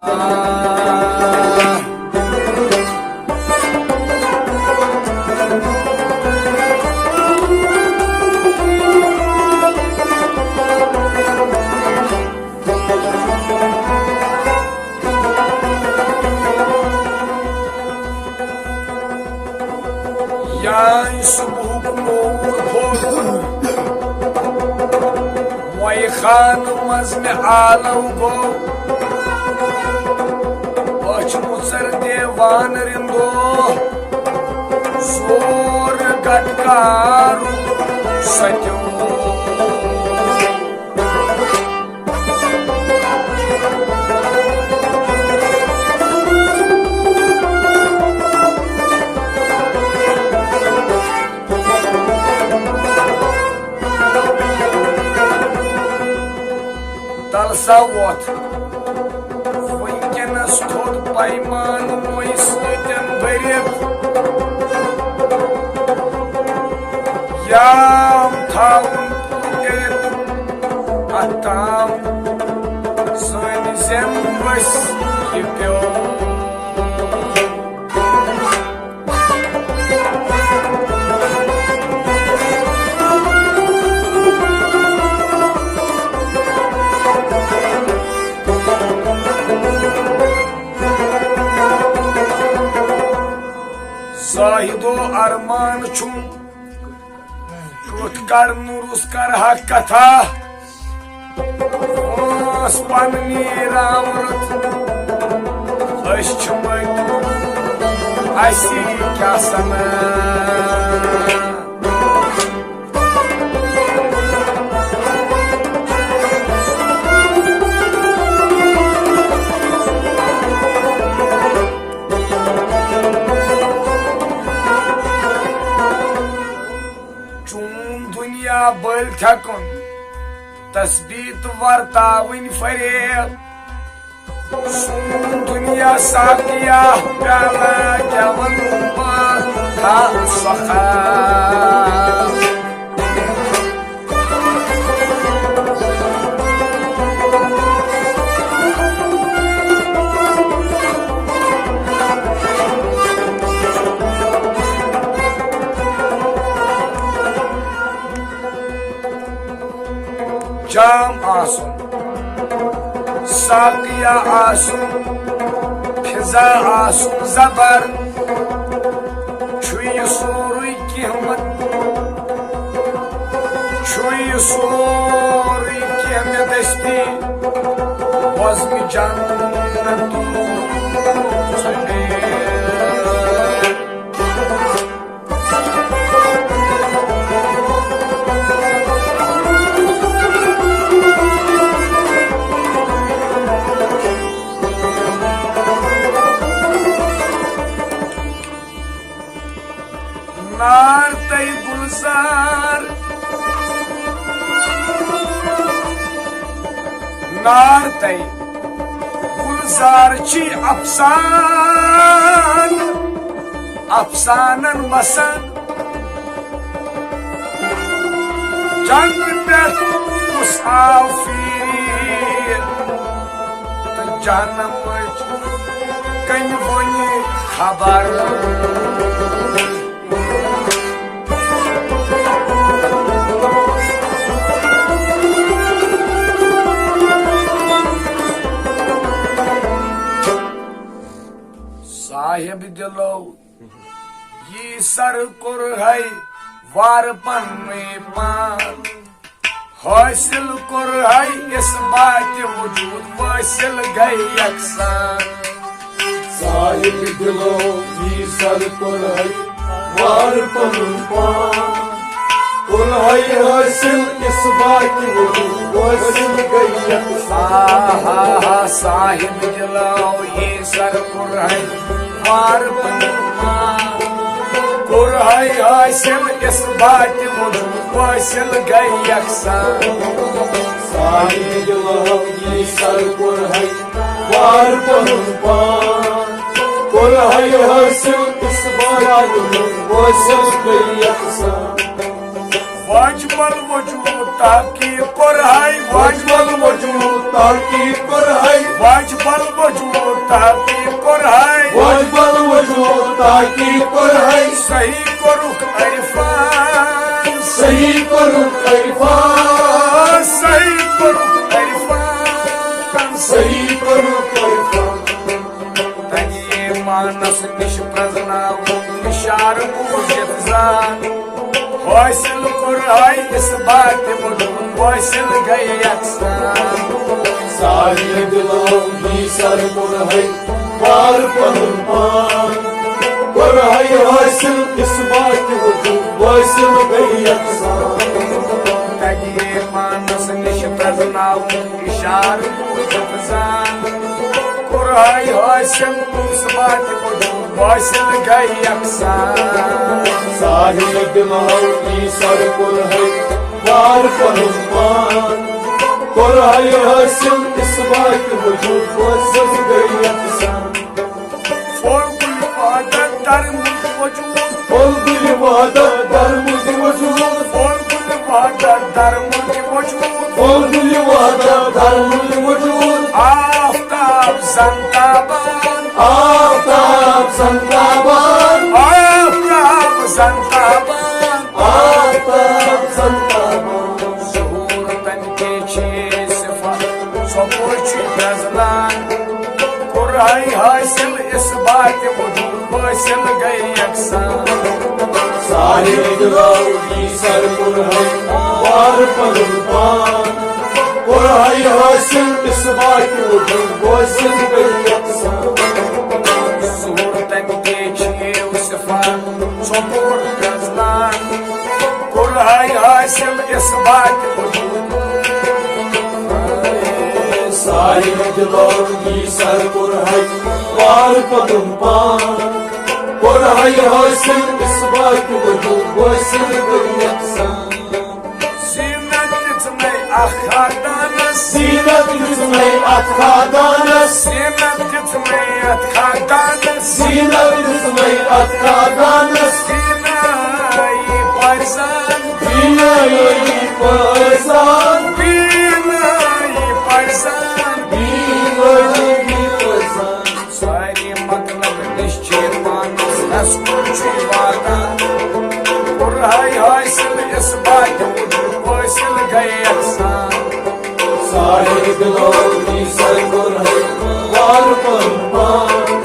Yan subuh moğul bol Moy khanımız me alav go Açmutser devan rindo Zor gatkaru satyo Talsavot Vınkenas tod payman moy sıten berit Yam tavun et atam Sönizem vıs kipyo Zahido arman çun Kutkar nurus kar hakkata Ospanni ramrat Aşçımın Asi kasana Bal thakun tasbit vartavin fared sun dünya sakiya pala javan tha sakha Cam asun, sakiya asun, fiza asun zabar, çuy suru kihmet, çuy suru kihmet esti, vazmi cannetu Nar tay gulzar Nar tay gulzar chi afsan Afsanan masan Jannet musafir Janam kany voni khabar Sahib dilo ye sar kur hai var pan mein maan hasil kur hai is baat vujud wasil gai aksan Sahib dilo ye sar kur hai var pan maan kur hai hasil is baat vujud wasil gai aksan Sahib dilo ye sar kur hai var pan maan kur hai hasil is baat vujud wasil gai aksan Sahib dilo ye sar kur hai var pan maan kur hai hasil is baat vujud wasil gai aksan واجب الوجود تحقیق کرہائی واجب الوجود تحقیق کرہائی واجب الوجود تحقیق کرہائی واجب الوجود تحقیق کرہائی صحیح کرک عرفان صحیح کرک عرفان صحیح کرک عرفان صحیح کرک عرفان تنی مانس نش پرزناو اشار بوزت زان حاصل کرہائی اس بات وجود حاصل گئی یکسان ساری دلوں کی سر کرہائی وار پنن پان کرہائی حاصل اس بات وجود حاصل گئی یکسان تگی مانس نش پرزناو اشار بوزت زان کرہائی حاصل اس بات وجود حاصل گئی یکسان ساری دلوں کی سر کرہائی وار پنن پان کرہائی حاصل اس بات وجود حاصل گئی یکسان فوق الوعدہ درمد وجود فوق الوعدہ درمد وجود فوق الوعدہ درمد وجود فوق الوعدہ درمد وجود آفتاب زنتابان آفتاب زنتابان آفتاب زنتابان آفتاب زنتابان ظہور تن کے چھ صفات صبر چھ نزلان کرہائی حاصل اس بات وجود حاصل گئی یکسان ساری دلوں کی سر کرہائی وار پنن پان کرہائی حاصل اس بات وجود حاصل گئی یکسان ظہور تن کے چھ صفات صبر نزلان کرہائی حاصل اس بات وجود ساری دلوں کی سر کرہائی وار پنن پان کرہائی حاصل اس بات وجود حاصل گئی یکسان زینت دژمے اکھ خاندانس زینت دژمے اتھ خاندانس زینت دژمے اتھ خاندانس زینت دژمے اتھ خاندانس بینائی پرزان بینائی پرزان بینائی پرزان بینائی پرزان ساری مطلب نشچیر مانس نسکر چھ وادان کرہائی حاصل اس بات وجود حاصل گئی یکسان ساری دلوں کی سر کرہائی وار پنن پان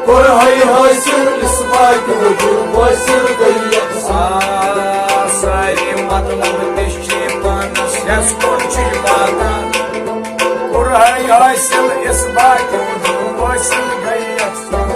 کرہائی حاصل اس بات وجود حاصل گئی یکسان ساری مطلب نشچیر مانس نسکر چھ وادان کرہائی حاصل اس بات وجود حاصل گئی یکسان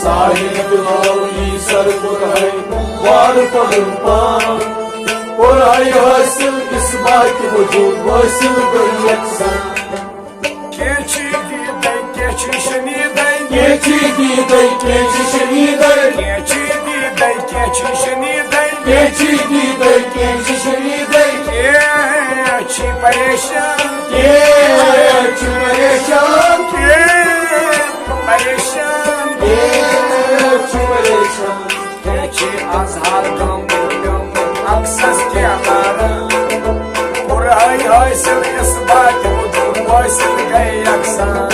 ساری دلوں کی سر کرہائی وار پنن پان کرہائی حاصل اس بات وجود حاصل گئی یکسان کیچی دیدے کیچی شنیدے کیچی دیدے کیچی شنیدے کیچی دیدے کیچی شنیدے کیچی دیدے کیچی شنیدے کیچی پریشان کیچی پریشان پریشان کیچی پریشان کیچی ازہار گم اکسس کیا لارا کرہائی حاصل اس بات وجود حاصل گئی یکسان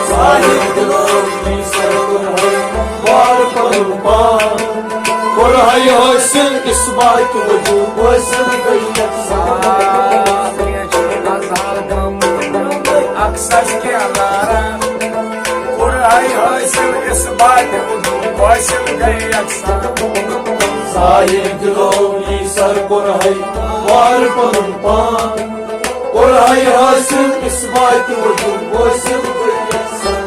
ساری دلوں کی سر کرہائی وار پنن پان کرہائی حاصل اس بات وجود حاصل گئی یکسان کیچی ازہار گم اکسس کیا لارا کرہائی حاصل اس بات وجود حاصل گئی یکسان ساری دلوں کی سر کرہائی وار پنن پان کرہائی حاصل اس بات وجود حاصل گئی یکسان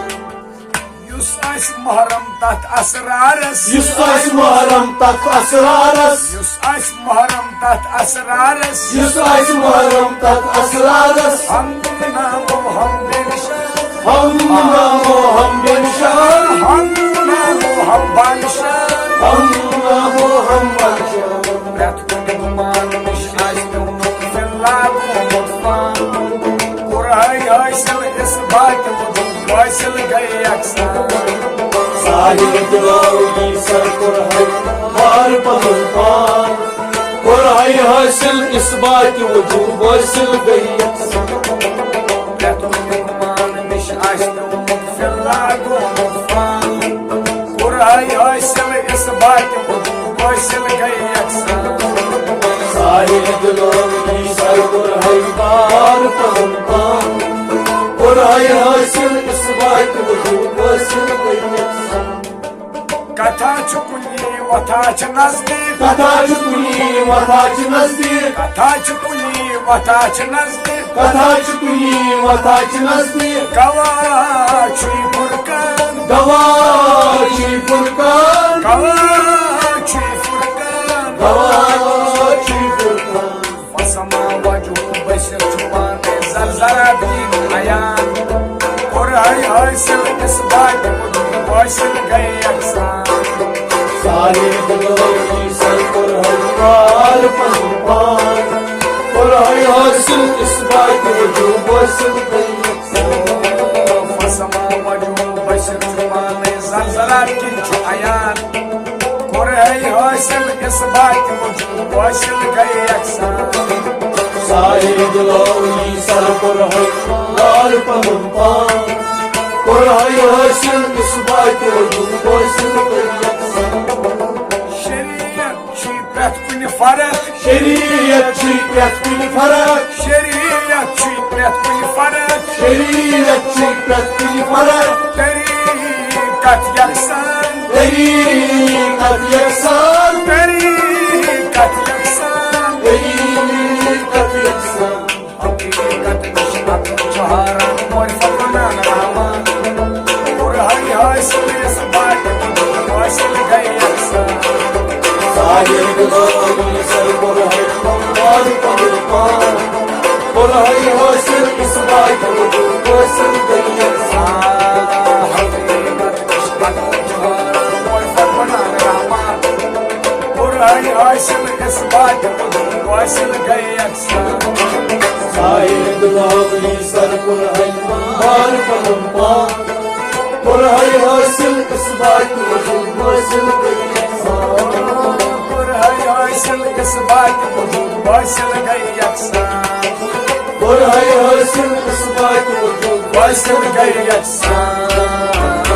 یس آس محرم تحت اسرارس یس آس محرم تحت اسرارس یس آس محرم تحت اسرارس یس آس محرم تحت اسرارس ہم نامو ہم بنشان ہم نامو ہم بنشان ہم نامو ہم بنشان ہم نامو ہم بنشان پرت کن مان نش آس پیومت فلال مطفان کرہائی حاصل اس بات وجود حاصل گئی یکسان ساری دلوں کی سر کرہائی وار پنن پان قرآن حاصل اس بات وجود حاصل گئی مان نش فلاگو فان قرآن حاصل اس بات وجود حاصل گئی یکساں سارے دلوں کی سر قرآن بار پہن پان قرآن حاصل اس بات وجود حاصل گئی کتھا چکلی وتھا چھ نزدیک کتھا چکلی وتھا چھ نزدیک کتھا چکلی وتھا چھ نزدیک کتھا چکلی وتھا چھ نزدیک گواہ چھی فرقان گواہ چھی فرقان گواہ چھی فرقان گواہ چھی فرقان فسما وجہ بشر چھپان زلزلہ دین عیان قرآن حاصل اس بات وجود حاصل گئے یکساں سارے دلوں کی سر قرآن بار پہن پان قرآن حاصل اس بات وجود حاصل گئی فسما وجہ بشر چھپان زلزلہ دین عیان قرآن حاصل اس بات وجود حاصل گئے یکساں سارے دلوں کی سر قرآن بار پہن پان قرآن حاصل اس بات وجود حاصل گئی شریعت چھی پرٛٮ۪تھ کُنہِ فرق شریعت چھی پرٛٮ۪تھ کُنہِ فرق شریعت چھی پرٛٮ۪تھ کُنہِ فرق شریعت چھی پرٛٮ۪تھ کُنہِ فرق طریٖقت یکسان طریقت یکسان طریٖقت یکسان طریقت یکسان حقیقت نِش عقل چھُ ہاران معرفت وَنان رحمان قرآن حاصل یس بات وجود حاصل گئے یکسان سارے دلوں کی سر قرآن بار پہن پان قرآن حاصل اس بات وجود حاصل گئی حقیقت نِش عقل چھُ ہاران معرفت وَنان رحمان قرآن حاصل یس بات وجود حاصل گئے یکسان سارے دلوں کی سر قرآن بار پہن پان قرآن حاصل اس بات وجود حاصل گئی قرآن حاصل اس بات وجود حاصل گئے یکساں قرآن حاصل اس بات وجود حاصل گئے یکساں